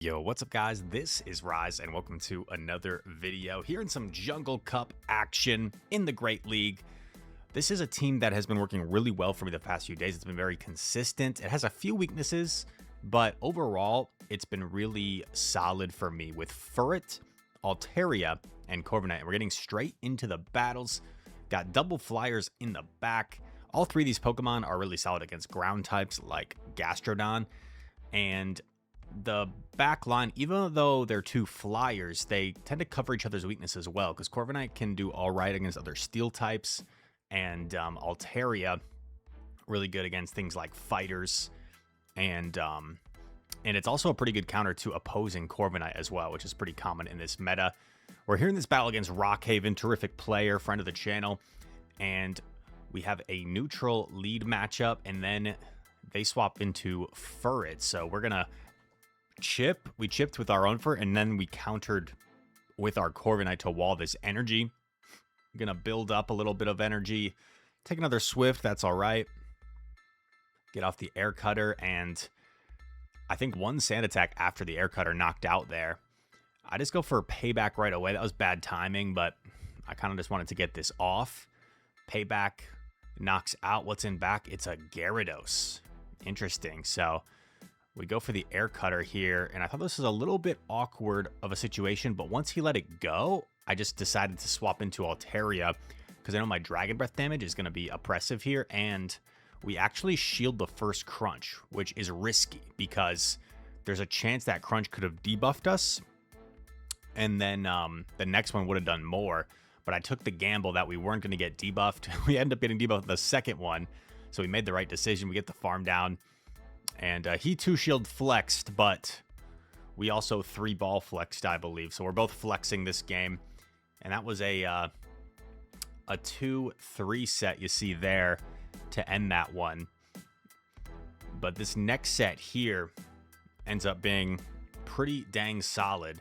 Yo, what's up guys? This is Rise and welcome to another video here in some Jungle Cup action in the Great League. This is a team that has been working really well for me the past few days. It's been very consistent. It has a few weaknesses, but overall, it's been really solid for me with Furret, Altaria, and Corviknight. And we're getting straight into the battles. Got double flyers in the back. All three of these Pokemon are really solid against ground types like Gastrodon. And the back line, even though they're two flyers, they tend to cover each other's weaknesses well, because Corviknight can do all right against other steel types, and Altaria really good against things like fighters, and it's also a pretty good counter to opposing Corviknight as well, which is pretty common in this meta. We're here in this battle against Rockhaven, terrific player, friend of the channel, and we have a neutral lead matchup, and then they swap into Furret, so we're gonna we chipped with our own Furret, and then we countered with our Corviknight to wall this energy. I'm gonna build up a little bit of energy, take another Swift, that's all right. Get off the Air Cutter, and I think one Sand Attack after the Air Cutter knocked out there. I just go for Payback right away. That was bad timing, but I kind of just wanted to get this off. Payback knocks out what's in back. It's a Gyarados. Interesting. So we go for the Air Cutter here, and I thought this was a little bit awkward of a situation, but once he let it go, I just decided to swap into Altaria, because I know my Dragon Breath damage is going to be oppressive here, and we actually shield the first Crunch, which is risky, because there's a chance that Crunch could have debuffed us, and then the next one would have done more, but I took the gamble that we weren't going to get debuffed. We ended up getting debuffed the second one, so we made the right decision. We get the farm down. And he 2-shield flexed, but we also 3-ball flexed, I believe. So we're both flexing this game. And that was a 2-3 set you see there to end that one. But this next set here ends up being pretty dang solid.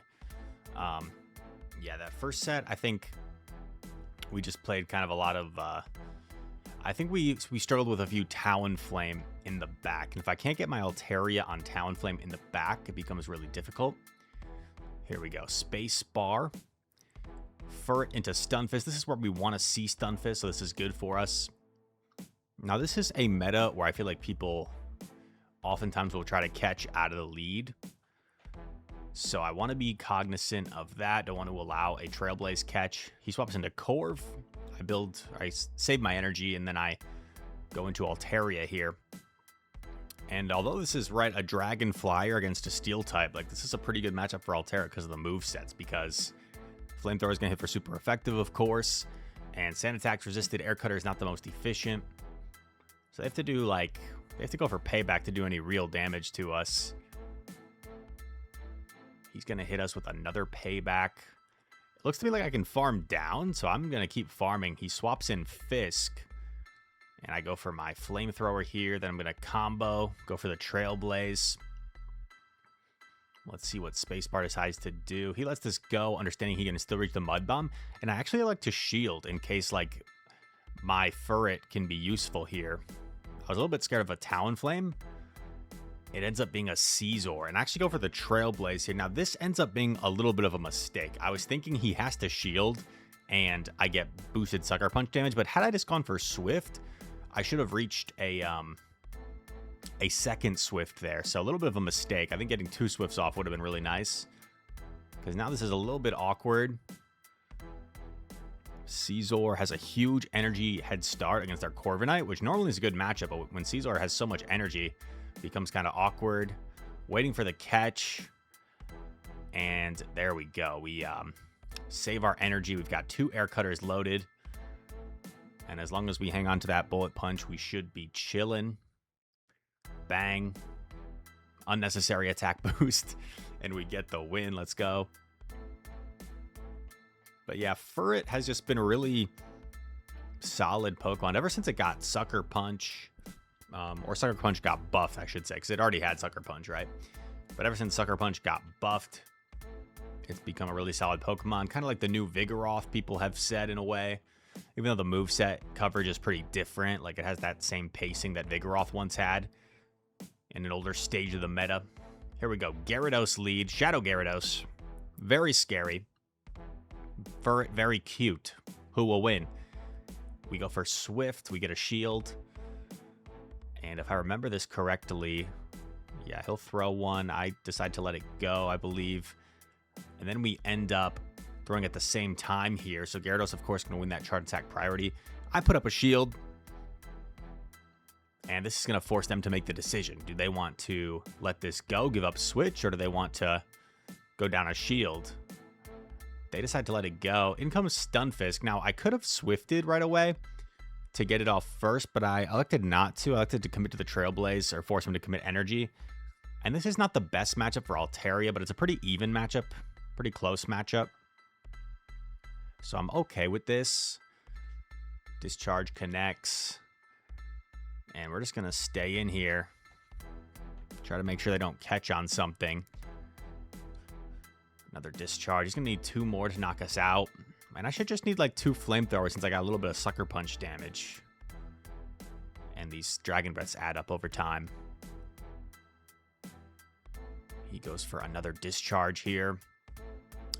Yeah, that first set, I think we just played kind of a lot of... I think we struggled with a few Talonflame in the back. And if I can't get my Altaria on Talonflame in the back, it becomes really difficult. Here we go. Space bar. Furret into Stunfisk. This is where we want to see Stunfisk, so this is good for us. Now, this is a meta where I feel like people oftentimes will try to catch out of the lead. So I want to be cognizant of that. Don't want to allow a Trailblaze catch. He swaps into Corv. I save my energy, and then I go into Altaria here. And although this is a Dragon Flyer against a Steel type, like this is a pretty good matchup for Altaria because of the movesets, because Flamethrower is going to hit for super effective, of course, and Sand Attack's resisted. Air Cutter is not the most efficient. So they have to do they have to go for Payback to do any real damage to us. He's going to hit us with another Payback. It looks to me like I can farm down, so I'm going to keep farming. He swaps in Fisk, and I go for my Flamethrower here. Then I'm going to combo, go for the Trailblaze. Let's see what Spacebar decides to do. He lets this go, understanding he can still reach the Mud Bomb. And I actually like to shield in case, my Furret can be useful here. I was a little bit scared of a Talonflame. It ends up being a Scizor, and I actually go for the Trailblaze here. Now, this ends up being a little bit of a mistake. I was thinking he has to shield, and I get boosted Sucker Punch damage, but had I just gone for Swift, I should have reached a second Swift there. So a little bit of a mistake. I think getting 2 Swifts off would have been really nice, because now this is a little bit awkward. Scizor has a huge energy head start against our Corviknight, which normally is a good matchup, but when Scizor has so much energy, becomes kind of awkward. Waiting for the catch, and there we go. We save our energy. We've got 2 Air Cutters loaded, and as long as we hang on to that Bullet Punch, we should be chilling. Bang. Unnecessary attack boost, and we get the win. Let's go. But yeah, Furret has just been a really solid Pokemon ever since it got Sucker Punch. Or Sucker Punch got buffed, I should say, because it already had Sucker Punch, right? But ever since Sucker Punch got buffed, it's become a really solid Pokemon. Kind of like the new Vigoroth, people have said in a way. Even though the moveset coverage is pretty different, it has that same pacing that Vigoroth once had in an older stage of the meta. Here we go. Gyarados lead. Shadow Gyarados. Very scary. Furret, very cute. Who will win? We go for Swift. We get a shield. And if I remember this correctly, yeah, he'll throw one. I decide to let it go, I believe. And then we end up throwing at the same time here. So Gyarados, of course, going to win that charge attack priority. I put up a shield. And this is going to force them to make the decision. Do they want to let this go, give up switch, or do they want to go down a shield? They decide to let it go. In comes Stunfisk. Now, I could have Swifted right away to get it off first, but I elected not to. I elected to commit to the Trailblaze or force him to commit energy. And this is not the best matchup for Altaria, but it's a pretty even matchup. Pretty close matchup. So I'm okay with this. Discharge connects. And we're just going to stay in here. Try to make sure they don't catch on something. Another discharge. He's going to need 2 more to knock us out. And I should just need like 2 flamethrowers since I got a little bit of sucker punch damage. And these dragon breaths add up over time. He goes for another discharge here.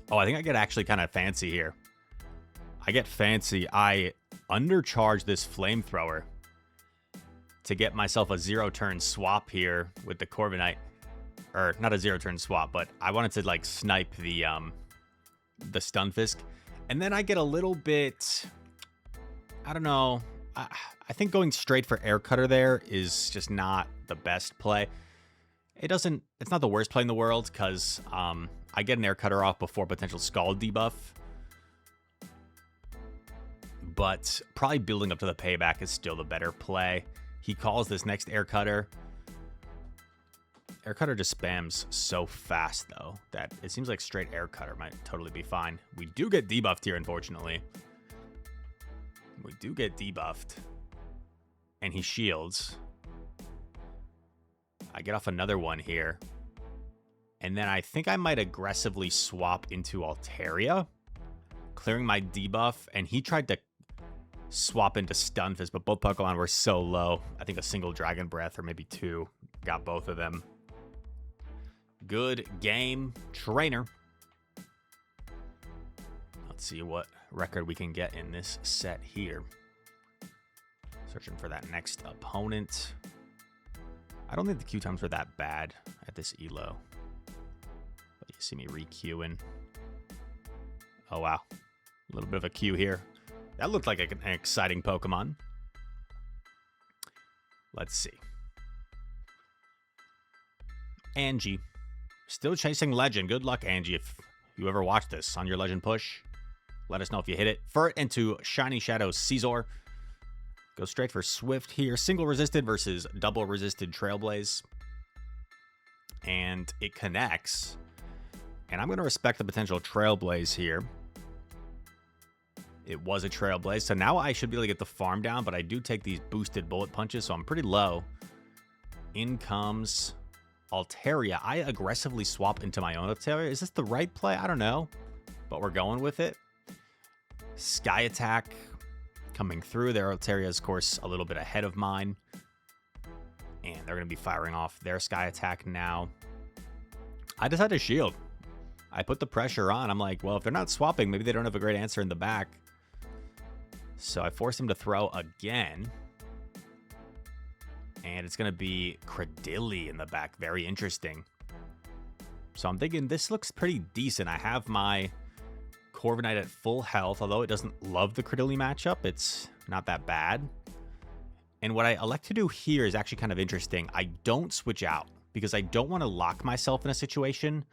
Oh, I think I get actually kind of fancy here. I get fancy. I undercharge this flamethrower to get myself a 0-turn swap here with the Corviknight. Or not a 0-turn swap, but I wanted to like snipe the Stunfisk. And then I get a little bit, I don't know. I think going straight for Air Cutter there is just not the best play. It's not the worst play in the world because I get an Air Cutter off before potential Scald debuff. But probably building up to the payback is still the better play. He calls this next Air Cutter. Air Cutter just spams so fast, though, that it seems like straight Air Cutter might totally be fine. We do get debuffed here, unfortunately. We do get debuffed. And he shields. I get off another one here. And then I think I might aggressively swap into Altaria, clearing my debuff. And he tried to swap into Stunfisk, but both Pokemon were so low. I think a single Dragon Breath or maybe 2 got both of them. Good game, trainer. Let's see what record we can get in this set here. Searching for that next opponent. I don't think the Q times were that bad at this elo. But you see me re-queuing. Oh, wow. A little bit of a Q here. That looked like an exciting Pokemon. Let's see. Angie. Still chasing Legend. Good luck, Angie, if you ever watch this on your Legend push. Let us know if you hit it. Furret into Shiny Shadow Caesar. Go straight for Swift here. Single resisted versus double resisted Trailblaze. And it connects. And I'm going to respect the potential Trailblaze here. It was a Trailblaze. So now I should be able to get the farm down. But I do take these boosted bullet punches. So I'm pretty low. In comes Altaria. I aggressively swap into my own Altaria. Is this the right play? I don't know. But we're going with it. Sky Attack coming through. Their Altaria is, of course, a little bit ahead of mine. And they're going to be firing off their Sky Attack now. I decided to shield. I put the pressure on. I'm like, well, if they're not swapping, maybe they don't have a great answer in the back. So I force him to throw again. And it's going to be Cradilly in the back. Very interesting. So I'm thinking this looks pretty decent. I have my Corviknight at full health, although it doesn't love the Cradilly matchup. It's not that bad. And what I elect to do here is actually kind of interesting. I don't switch out because I don't want to lock myself in a situation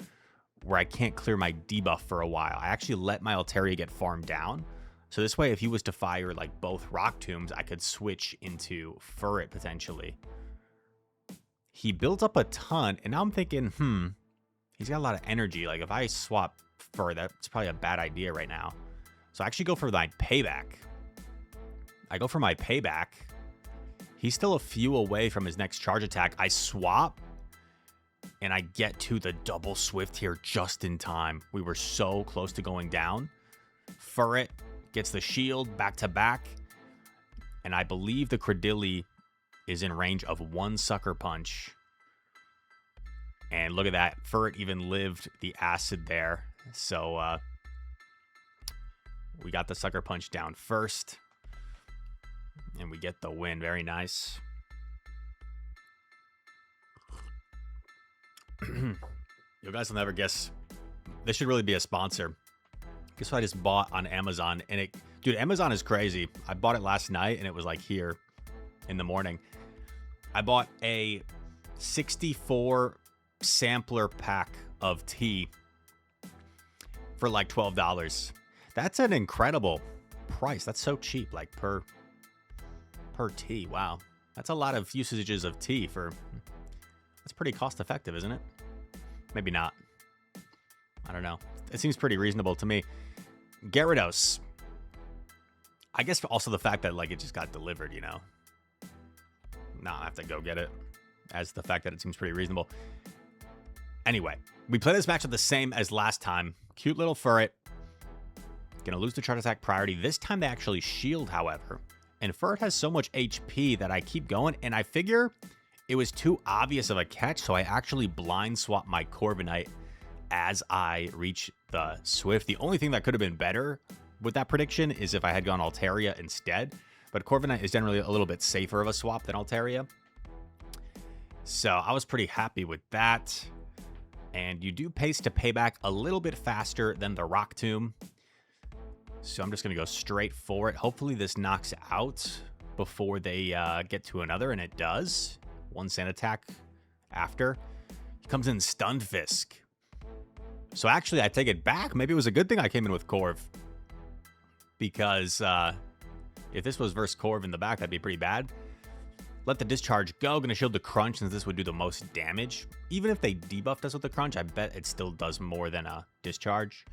where I can't clear my debuff for a while. I actually let my Altaria get farmed down. So this way, if he was to fire like both Rock Tombs, I could switch into Furret potentially. He built up a ton, and now I'm thinking, he's got a lot of energy. Like if I swap Furret, that's probably a bad idea right now. So I actually go for my payback. He's still a few away from his next charge attack. I swap, and I get to the double Swift here just in time. We were so close to going down. Furret gets the shield back to back. And I believe the Cradilly is in range of 1 Sucker Punch. And look at that. Furret even lived the acid there. So we got the Sucker Punch down first. And we get the win. Very nice. You guys will never guess. This should really be a sponsor. Guess what I just bought on Amazon? And dude, Amazon is crazy. I bought it last night and it was like here in the morning. I bought a 64 sampler pack of tea for like $12. That's an incredible price. That's so cheap, like per tea. Wow. That's a lot of usages of tea for... That's pretty cost effective, isn't it? Maybe not. I don't know. It seems pretty reasonable to me. Gyarados. I guess also the fact that like it just got delivered, you know. Nah, I have to go get it. As the fact that it seems pretty reasonable. Anyway, we play this matchup the same as last time. Cute little Furret. Gonna lose the charge attack priority. This time they actually shield, however. And Furret has so much HP that I keep going. And I figure it was too obvious of a catch, so I actually blind swap my Corviknight as I reach the Swift. The only thing that could have been better with that prediction is if I had gone Altaria instead. But Corviknight is generally a little bit safer of a swap than Altaria. So I was pretty happy with that. And you do pace to payback a little bit faster than the Rock Tomb. So I'm just going to go straight for it. Hopefully this knocks out before they get to another, and it does. One sand attack after. He comes in Stunfisk. So actually, I take it back. Maybe it was a good thing I came in with Corv. Because if this was versus Corv in the back, that'd be pretty bad. Let the discharge go. Gonna shield the crunch since this would do the most damage. Even if they debuffed us with the crunch, I bet it still does more than a discharge.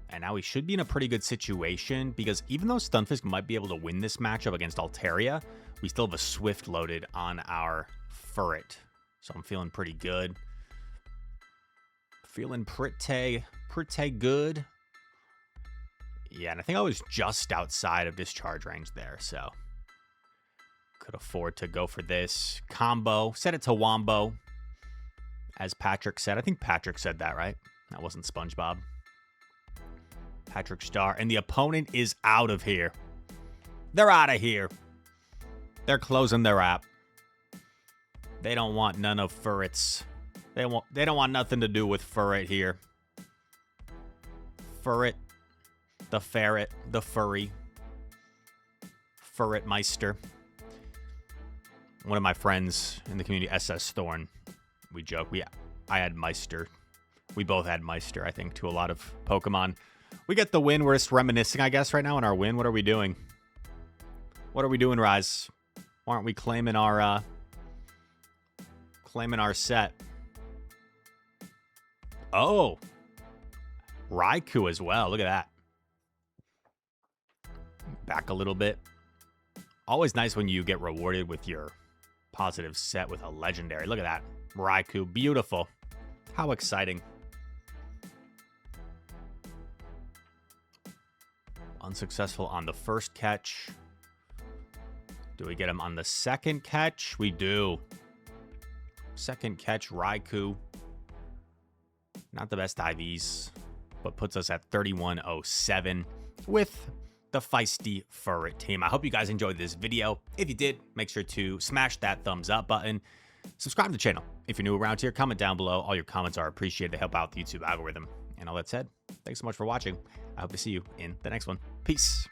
And now we should be in a pretty good situation because even though Stunfisk might be able to win this matchup against Altaria, we still have a Swift loaded on our Furret. So I'm feeling pretty good. Feeling pretty good. Yeah, and I think I was just outside of discharge range there, so could afford to go for this combo. Set it to Wombo, as Patrick said. I think Patrick said that, right? That wasn't SpongeBob. Patrick Star. And the opponent is out of here. They're out of here. They're closing their app. They don't want none of Furrets. They don't want nothing to do with Furret here. Furret. The ferret. The furry. Furret Meister. One of my friends in the community, SS Thorn, we joke. I had Meister. We both had Meister, I think, to a lot of Pokemon. We get the win. We're just reminiscing, I guess, right now on our win. What are we doing? What are we doing, Rise? Why aren't we claiming our set? Oh, Raikou as well. Look at that. Back a little bit. Always nice when you get rewarded with your positive set with a legendary. Look at that. Raikou. Beautiful. How exciting. Unsuccessful on the first catch. Do we get him on the second catch? We do. Second catch, Raikou. Not the best IVs, but puts us at 3107 with the Feisty Furret team. I hope you guys enjoyed this video. If you did, make sure to smash that thumbs up button. Subscribe to the channel. If you're new around here, comment down below. All your comments are appreciated to help out the YouTube algorithm. And all that said, thanks so much for watching. I hope to see you in the next one. Peace.